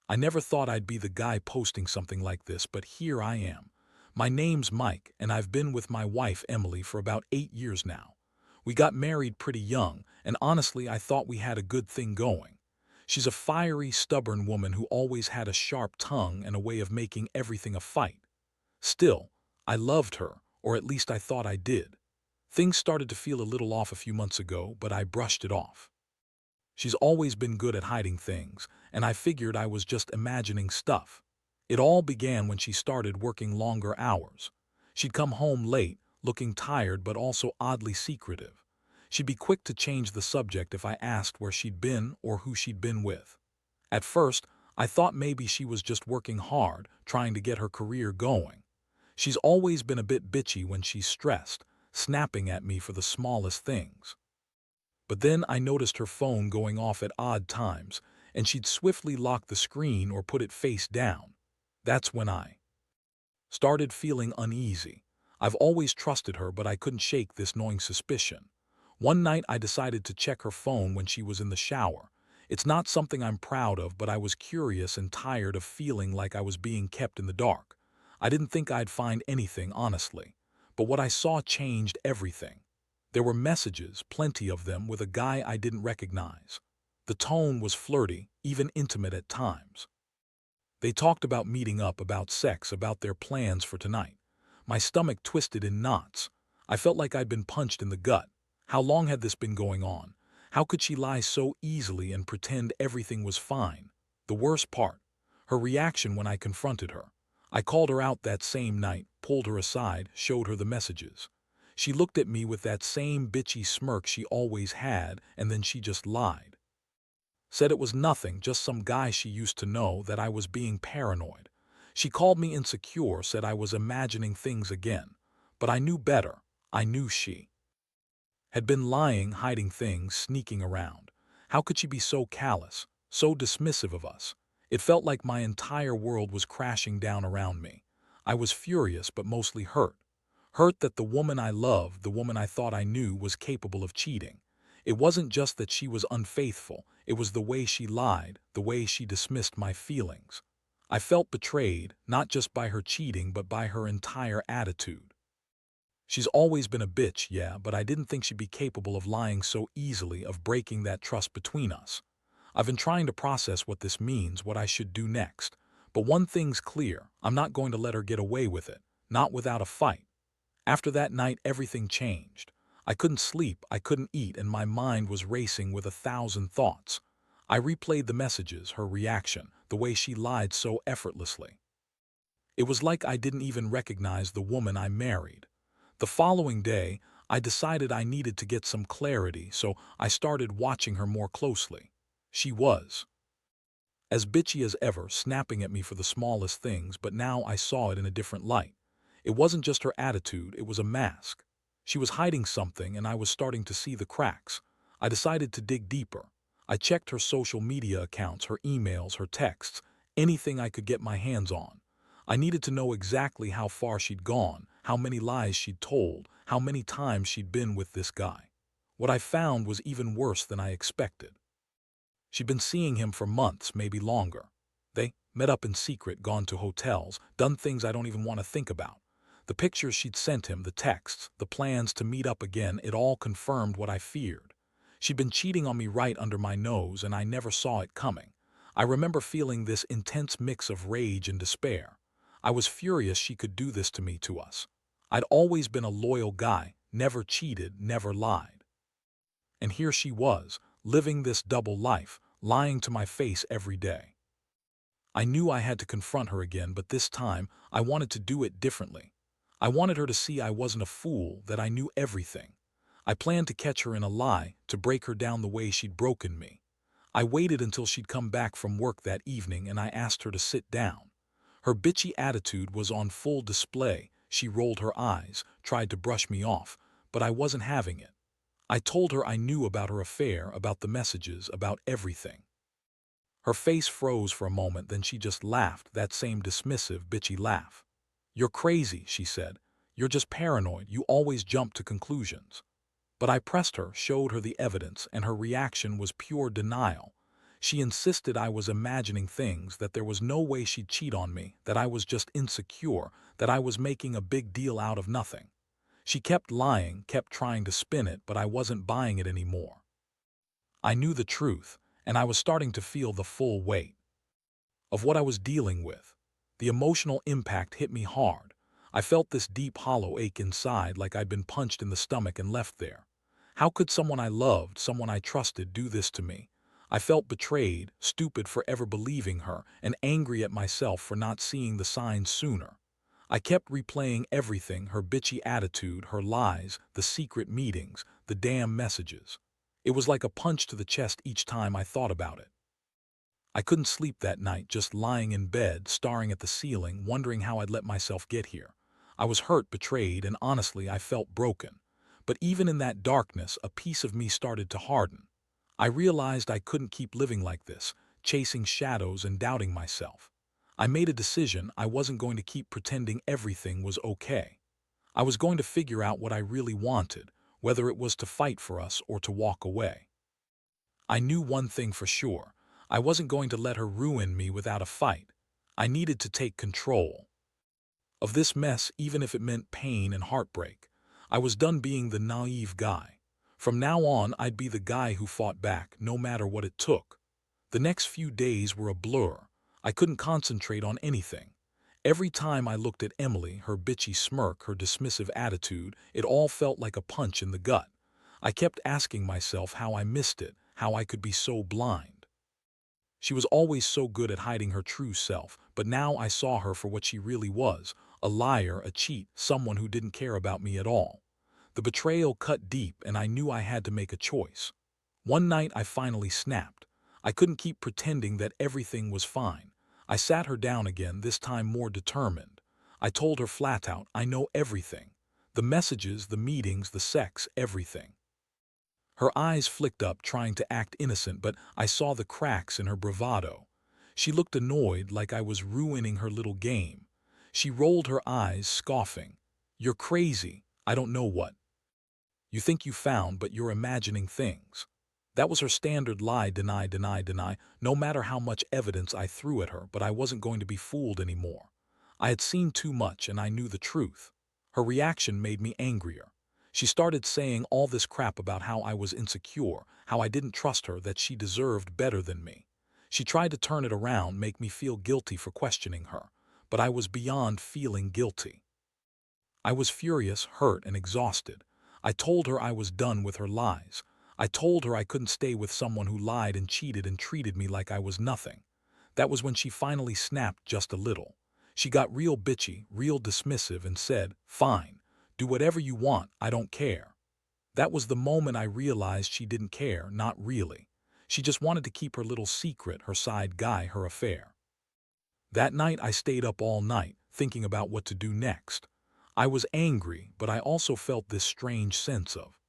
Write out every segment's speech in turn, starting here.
I never thought I'd be the guy posting something like this, but here I am. My name's Mike, and I've been with my wife, Emily, for about 8 years now. We got married pretty young, and honestly, I thought we had a good thing going. She's a fiery, stubborn woman who always had a sharp tongue and a way of making everything a fight. Still, I loved her, or at least I thought I did. Things started to feel a little off a few months ago, but I brushed it off. She's always been good at hiding things, and I figured I was just imagining stuff. It all began when she started working longer hours. She'd come home late, looking tired but also oddly secretive. She'd be quick to change the subject if I asked where she'd been or who she'd been with. At first, I thought maybe she was just working hard, trying to get her career going. She's always been a bit bitchy when she's stressed, snapping at me for the smallest things. But then I noticed her phone going off at odd times, and she'd swiftly lock the screen or put it face down. That's when I started feeling uneasy. I've always trusted her, but I couldn't shake this gnawing suspicion. One night I decided to check her phone when she was in the shower. It's not something I'm proud of, but I was curious and tired of feeling like I was being kept in the dark. I didn't think I'd find anything, honestly. But what I saw changed everything. There were messages, plenty of them, with a guy I didn't recognize. The tone was flirty, even intimate at times. They talked about meeting up, about sex, about their plans for tonight. My stomach twisted in knots. I felt like I'd been punched in the gut. How long had this been going on? How could she lie so easily and pretend everything was fine? The worst part, her reaction when I confronted her. I called her out that same night, pulled her aside, showed her the messages. She looked at me with that same bitchy smirk she always had, and then she just lied. Said it was nothing, just some guy she used to know, that I was being paranoid. She called me insecure, said I was imagining things again. But I knew better. I knew she had been lying, hiding things, sneaking around. How could she be so callous, so dismissive of us? It felt like my entire world was crashing down around me. I was furious, but mostly hurt. Hurt that the woman I loved, the woman I thought I knew, was capable of cheating. It wasn't just that she was unfaithful, it was the way she lied, the way she dismissed my feelings. I felt betrayed, not just by her cheating, but by her entire attitude. She's always been a bitch, yeah, but I didn't think she'd be capable of lying so easily, of breaking that trust between us. I've been trying to process what this means, what I should do next. But one thing's clear, I'm not going to let her get away with it, not without a fight. After that night, everything changed. I couldn't sleep, I couldn't eat, and my mind was racing with 1,000 thoughts. I replayed the messages, her reaction, the way she lied so effortlessly. It was like I didn't even recognize the woman I married. The following day, I decided I needed to get some clarity, so I started watching her more closely. She was as bitchy as ever, snapping at me for the smallest things, but now I saw it in a different light. It wasn't just her attitude, it was a mask. She was hiding something, and I was starting to see the cracks. I decided to dig deeper. I checked her social media accounts, her emails, her texts, anything I could get my hands on. I needed to know exactly how far she'd gone, how many lies she'd told, how many times she'd been with this guy. What I found was even worse than I expected. She'd been seeing him for months, maybe longer. They met up in secret, gone to hotels, done things I don't even want to think about. The pictures she'd sent him, the texts, the plans to meet up again, it all confirmed what I feared. She'd been cheating on me right under my nose, and I never saw it coming. I remember feeling this intense mix of rage and despair. I was furious she could do this to me, to us. I'd always been a loyal guy, never cheated, never lied. And here she was, living this double life, lying to my face every day. I knew I had to confront her again, but this time I wanted to do it differently. I wanted her to see I wasn't a fool, that I knew everything. I planned to catch her in a lie, to break her down the way she'd broken me. I waited until she'd come back from work that evening, and I asked her to sit down. Her bitchy attitude was on full display. She rolled her eyes, tried to brush me off, but I wasn't having it. I told her I knew about her affair, about the messages, about everything. Her face froze for a moment, then she just laughed, that same dismissive, bitchy laugh. "You're crazy," she said. "You're just paranoid. You always jump to conclusions." But I pressed her, showed her the evidence, and her reaction was pure denial. She insisted I was imagining things, that there was no way she'd cheat on me, that I was just insecure, that I was making a big deal out of nothing. She kept lying, kept trying to spin it, but I wasn't buying it anymore. I knew the truth, and I was starting to feel the full weight of what I was dealing with. The emotional impact hit me hard. I felt this deep hollow ache inside, like I'd been punched in the stomach and left there. How could someone I loved, someone I trusted, do this to me? I felt betrayed, stupid for ever believing her, and angry at myself for not seeing the signs sooner. I kept replaying everything: her bitchy attitude, her lies, the secret meetings, the damn messages. It was like a punch to the chest each time I thought about it. I couldn't sleep that night, just lying in bed, staring at the ceiling, wondering how I'd let myself get here. I was hurt, betrayed, and honestly, I felt broken. But even in that darkness, a piece of me started to harden. I realized I couldn't keep living like this, chasing shadows and doubting myself. I made a decision: I wasn't going to keep pretending everything was okay. I was going to figure out what I really wanted, whether it was to fight for us or to walk away. I knew one thing for sure: I wasn't going to let her ruin me without a fight. I needed to take control of this mess, even if it meant pain and heartbreak. I was done being the naive guy. From now on, I'd be the guy who fought back, no matter what it took. The next few days were a blur. I couldn't concentrate on anything. Every time I looked at Emily, her bitchy smirk, her dismissive attitude, it all felt like a punch in the gut. I kept asking myself how I missed it, how I could be so blind. She was always so good at hiding her true self, but now I saw her for what she really was: a liar, a cheat, someone who didn't care about me at all. The betrayal cut deep, and I knew I had to make a choice. One night I finally snapped. I couldn't keep pretending that everything was fine. I sat her down again, this time more determined. I told her flat out, I know everything. The messages, the meetings, the sex, everything. Her eyes flicked up, trying to act innocent, but I saw the cracks in her bravado. She looked annoyed, like I was ruining her little game. She rolled her eyes, scoffing. "You're crazy. I don't know what you think you found, but you're imagining things." That was her standard lie: deny, deny, deny, no matter how much evidence I threw at her. But I wasn't going to be fooled anymore. I had seen too much, and I knew the truth. Her reaction made me angrier. She started saying all this crap about how I was insecure, how I didn't trust her, that she deserved better than me. She tried to turn it around, make me feel guilty for questioning her. But I was beyond feeling guilty. I was furious, hurt, and exhausted. I told her I was done with her lies. I told her I couldn't stay with someone who lied and cheated and treated me like I was nothing. That was when she finally snapped, just a little. She got real bitchy, real dismissive, and said, "Fine. Do whatever you want, I don't care." That was the moment I realized she didn't care, not really. She just wanted to keep her little secret, her side guy, her affair. That night I stayed up all night, thinking about what to do next. I was angry, but I also felt this strange sense of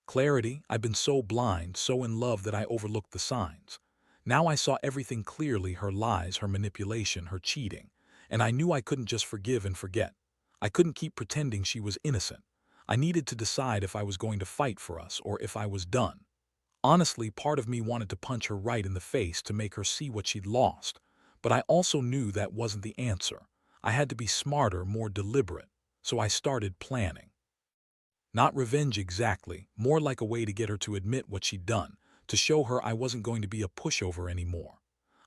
clarity. I'd been so blind, so in love, that I overlooked the signs. Now I saw everything clearly: her lies, her manipulation, her cheating. And I knew I couldn't just forgive and forget. I couldn't keep pretending she was innocent. I needed to decide if I was going to fight for us or if I was done. Honestly, part of me wanted to punch her right in the face to make her see what she'd lost. But I also knew that wasn't the answer. I had to be smarter, more deliberate. So I started planning. Not revenge exactly, more like a way to get her to admit what she'd done, to show her I wasn't going to be a pushover anymore.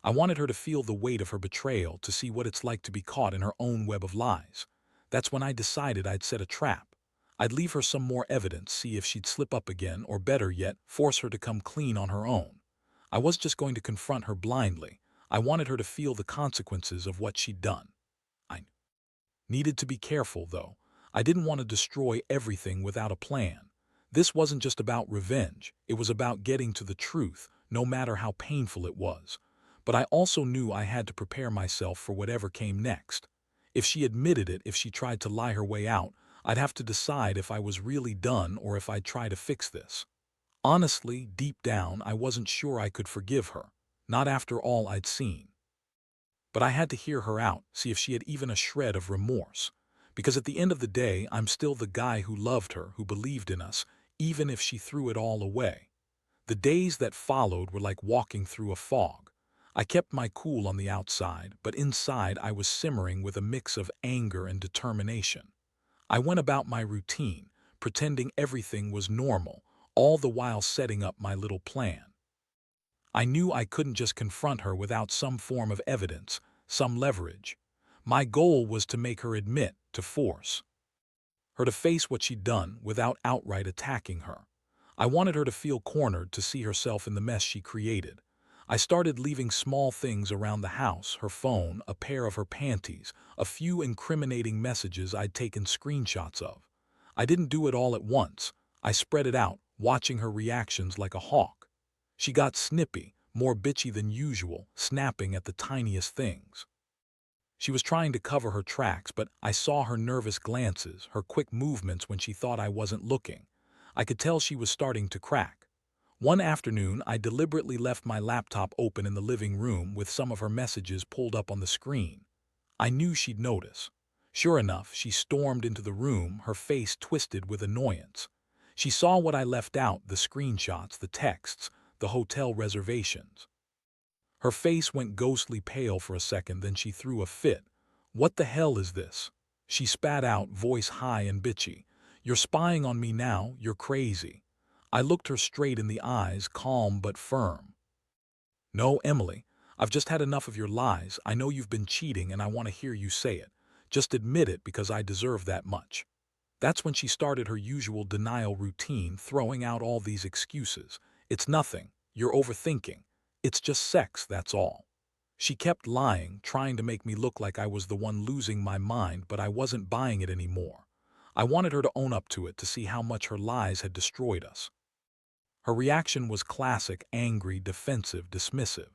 I wanted her to feel the weight of her betrayal, to see what it's like to be caught in her own web of lies. That's when I decided I'd set a trap. I'd leave her some more evidence, see if she'd slip up again, or better yet, force her to come clean on her own. I was just going to confront her blindly. I wanted her to feel the consequences of what she'd done. I needed to be careful, though. I didn't want to destroy everything without a plan. This wasn't just about revenge. It was about getting to the truth, no matter how painful it was. But I also knew I had to prepare myself for whatever came next. If she admitted it, if she tried to lie her way out, I'd have to decide if I was really done or if I'd try to fix this. Honestly, deep down, I wasn't sure I could forgive her. Not after all I'd seen. But I had to hear her out, see if she had even a shred of remorse. Because at the end of the day, I'm still the guy who loved her, who believed in us, even if she threw it all away. The days that followed were like walking through a fog. I kept my cool on the outside, but inside I was simmering with a mix of anger and determination. I went about my routine, pretending everything was normal, all the while setting up my little plan. I knew I couldn't just confront her without some form of evidence, some leverage. My goal was to make her admit, to force her to face what she'd done without outright attacking her. I wanted her to feel cornered, to see herself in the mess she created. I started leaving small things around the house: her phone, a pair of her panties, a few incriminating messages I'd taken screenshots of. I didn't do it all at once. I spread it out, watching her reactions like a hawk. She got snippy, more bitchy than usual, snapping at the tiniest things. She was trying to cover her tracks, but I saw her nervous glances, her quick movements when she thought I wasn't looking. I could tell she was starting to crack. One afternoon, I deliberately left my laptop open in the living room with some of her messages pulled up on the screen. I knew she'd notice. Sure enough, she stormed into the room, her face twisted with annoyance. She saw what I left out: the screenshots, the texts, the hotel reservations. Her face went ghostly pale for a second, then she threw a fit. "What the hell is this?" she spat out, voice high and bitchy. "You're spying on me now, you're crazy." I looked her straight in the eyes, calm but firm. "No, Emily, I've just had enough of your lies. I know you've been cheating and I want to hear you say it. Just admit it, because I deserve that much." That's when she started her usual denial routine, throwing out all these excuses. "It's nothing. You're overthinking. It's just sex, that's all." She kept lying, trying to make me look like I was the one losing my mind, but I wasn't buying it anymore. I wanted her to own up to it, to see how much her lies had destroyed us. Her reaction was classic: angry, defensive, dismissive.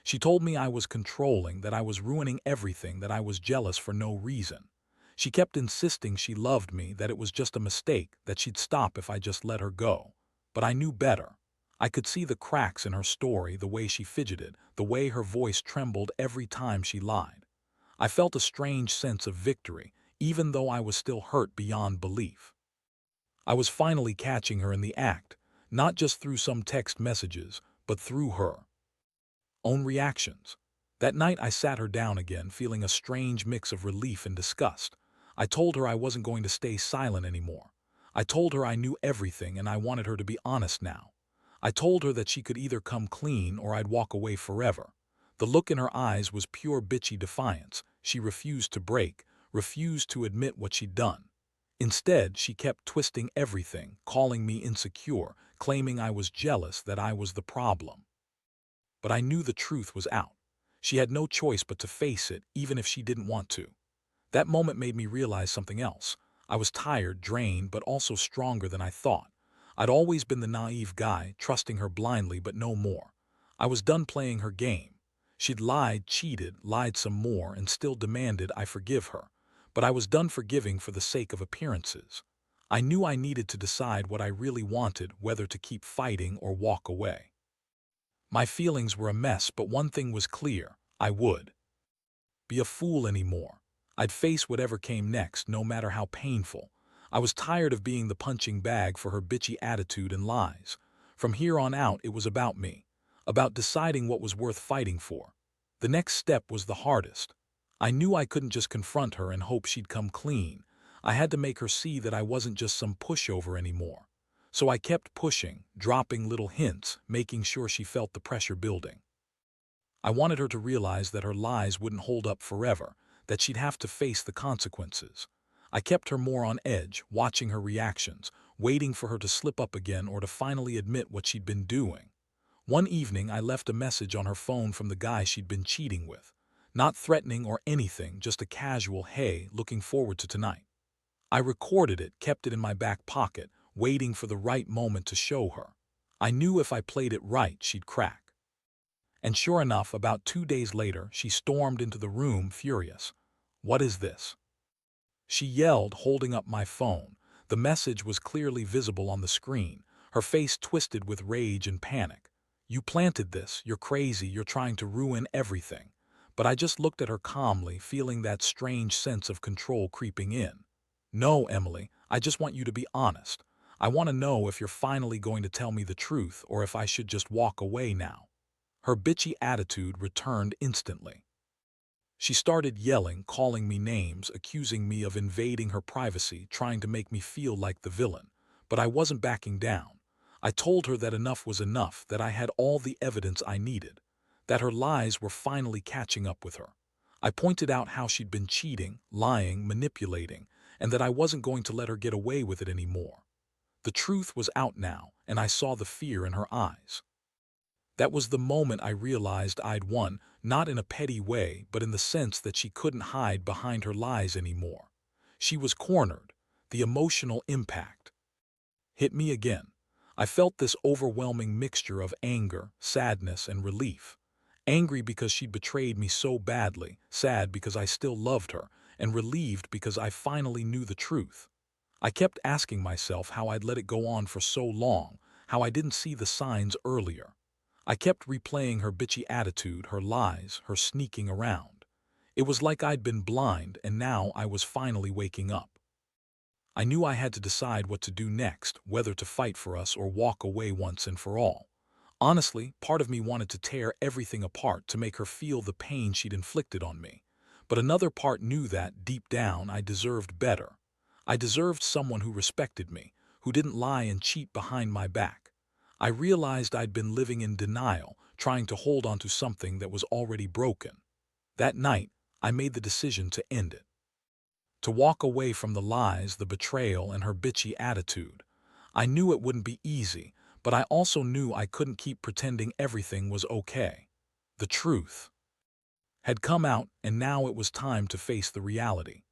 She told me I was controlling, that I was ruining everything, that I was jealous for no reason. She kept insisting she loved me, that it was just a mistake, that she'd stop if I just let her go. But I knew better. I could see the cracks in her story: the way she fidgeted, the way her voice trembled every time she lied. I felt a strange sense of victory, even though I was still hurt beyond belief. I was finally catching her in the act, not just through some text messages, but through her own reactions. That night I sat her down again, feeling a strange mix of relief and disgust. I told her I wasn't going to stay silent anymore. I told her I knew everything and I wanted her to be honest now. I told her that she could either come clean or I'd walk away forever. The look in her eyes was pure bitchy defiance. She refused to break, refused to admit what she'd done. Instead, she kept twisting everything, calling me insecure, claiming I was jealous, that I was the problem. But I knew the truth was out. She had no choice but to face it, even if she didn't want to. That moment made me realize something else. I was tired, drained, but also stronger than I thought. I'd always been the naive guy, trusting her blindly, but no more. I was done playing her game. She'd lied, cheated, lied some more, and still demanded I forgive her. But I was done forgiving for the sake of appearances. I knew I needed to decide what I really wanted, whether to keep fighting or walk away. My feelings were a mess, but one thing was clear: I would be a fool anymore. I'd face whatever came next, no matter how painful. I was tired of being the punching bag for her bitchy attitude and lies. From here on out, it was about me, about deciding what was worth fighting for. The next step was the hardest. I knew I couldn't just confront her and hope she'd come clean. I had to make her see that I wasn't just some pushover anymore. So I kept pushing, dropping little hints, making sure she felt the pressure building. I wanted her to realize that her lies wouldn't hold up forever, that she'd have to face the consequences. I kept her more on edge, watching her reactions, waiting for her to slip up again or to finally admit what she'd been doing. One evening, I left a message on her phone from the guy she'd been cheating with. Not threatening or anything, just a casual "Hey, looking forward to tonight." I recorded it, kept it in my back pocket, waiting for the right moment to show her. I knew if I played it right, she'd crack. And sure enough, about 2 days later, she stormed into the room, furious. "What is this?" she yelled, holding up my phone. The message was clearly visible on the screen, her face twisted with rage and panic. "You planted this, you're crazy, you're trying to ruin everything." But I just looked at her calmly, feeling that strange sense of control creeping in. "No, Emily, I just want you to be honest. I want to know if you're finally going to tell me the truth or if I should just walk away now." Her bitchy attitude returned instantly. She started yelling, calling me names, accusing me of invading her privacy, trying to make me feel like the villain. But I wasn't backing down. I told her that enough was enough, that I had all the evidence I needed, that her lies were finally catching up with her. I pointed out how she'd been cheating, lying, manipulating, and that I wasn't going to let her get away with it anymore. The truth was out now, and I saw the fear in her eyes. That was the moment I realized I'd won, not in a petty way, but in the sense that she couldn't hide behind her lies anymore. She was cornered. The emotional impact hit me again. I felt this overwhelming mixture of anger, sadness, and relief. Angry because she'd betrayed me so badly, sad because I still loved her, and relieved because I finally knew the truth. I kept asking myself how I'd let it go on for so long, how I didn't see the signs earlier. I kept replaying her bitchy attitude, her lies, her sneaking around. It was like I'd been blind, and now I was finally waking up. I knew I had to decide what to do next, whether to fight for us or walk away once and for all. Honestly, part of me wanted to tear everything apart to make her feel the pain she'd inflicted on me. But another part knew that, deep down, I deserved better. I deserved someone who respected me, who didn't lie and cheat behind my back. I realized I'd been living in denial, trying to hold on to something that was already broken. That night, I made the decision to end it. To walk away from the lies, the betrayal, and her bitchy attitude. I knew it wouldn't be easy, but I also knew I couldn't keep pretending everything was okay. The truth had come out, and now it was time to face the reality.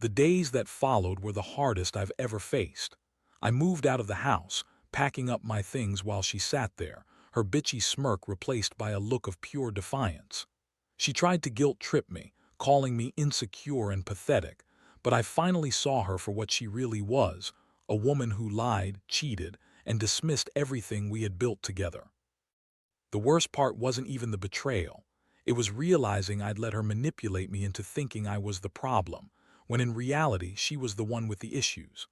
The days that followed were the hardest I've ever faced. I moved out of the house, packing up my things while she sat there, her bitchy smirk replaced by a look of pure defiance. She tried to guilt-trip me, calling me insecure and pathetic, but I finally saw her for what she really was, a woman who lied, cheated, and dismissed everything we had built together. The worst part wasn't even the betrayal. It was realizing I'd let her manipulate me into thinking I was the problem, when in reality she was the one with the issues.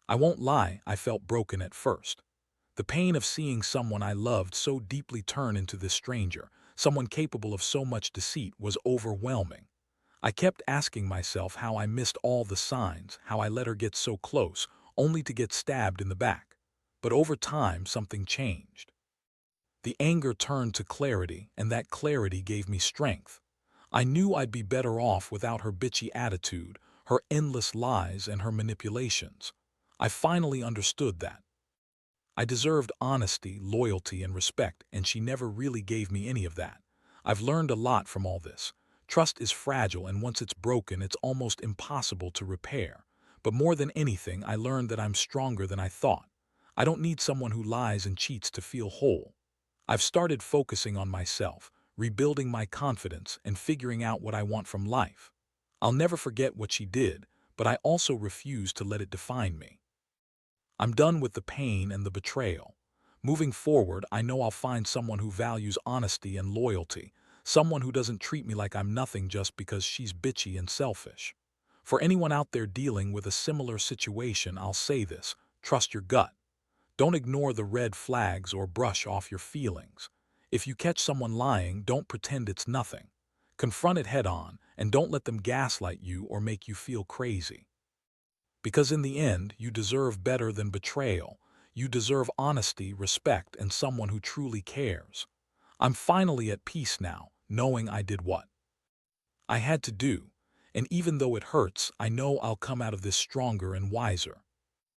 I won't lie, I felt broken at first. The pain of seeing someone I loved so deeply turn into this stranger, someone capable of so much deceit, was overwhelming. I kept asking myself how I missed all the signs, how I let her get so close, only to get stabbed in the back. But over time, something changed. The anger turned to clarity, and that clarity gave me strength. I knew I'd be better off without her bitchy attitude, her endless lies, and her manipulations. I finally understood that. I deserved honesty, loyalty, and respect, and she never really gave me any of that. I've learned a lot from all this. Trust is fragile, and once it's broken, it's almost impossible to repair. But more than anything, I learned that I'm stronger than I thought. I don't need someone who lies and cheats to feel whole. I've started focusing on myself, rebuilding my confidence, and figuring out what I want from life. I'll never forget what she did, but I also refuse to let it define me. I'm done with the pain and the betrayal. Moving forward, I know I'll find someone who values honesty and loyalty, someone who doesn't treat me like I'm nothing just because she's bitchy and selfish. For anyone out there dealing with a similar situation, I'll say this: trust your gut. Don't ignore the red flags or brush off your feelings. If you catch someone lying, don't pretend it's nothing. Confront it head on, and don't let them gaslight you or make you feel crazy. Because in the end, you deserve better than betrayal. You deserve honesty, respect, and someone who truly cares. I'm finally at peace now, knowing I did what I had to do. And even though it hurts, I know I'll come out of this stronger and wiser.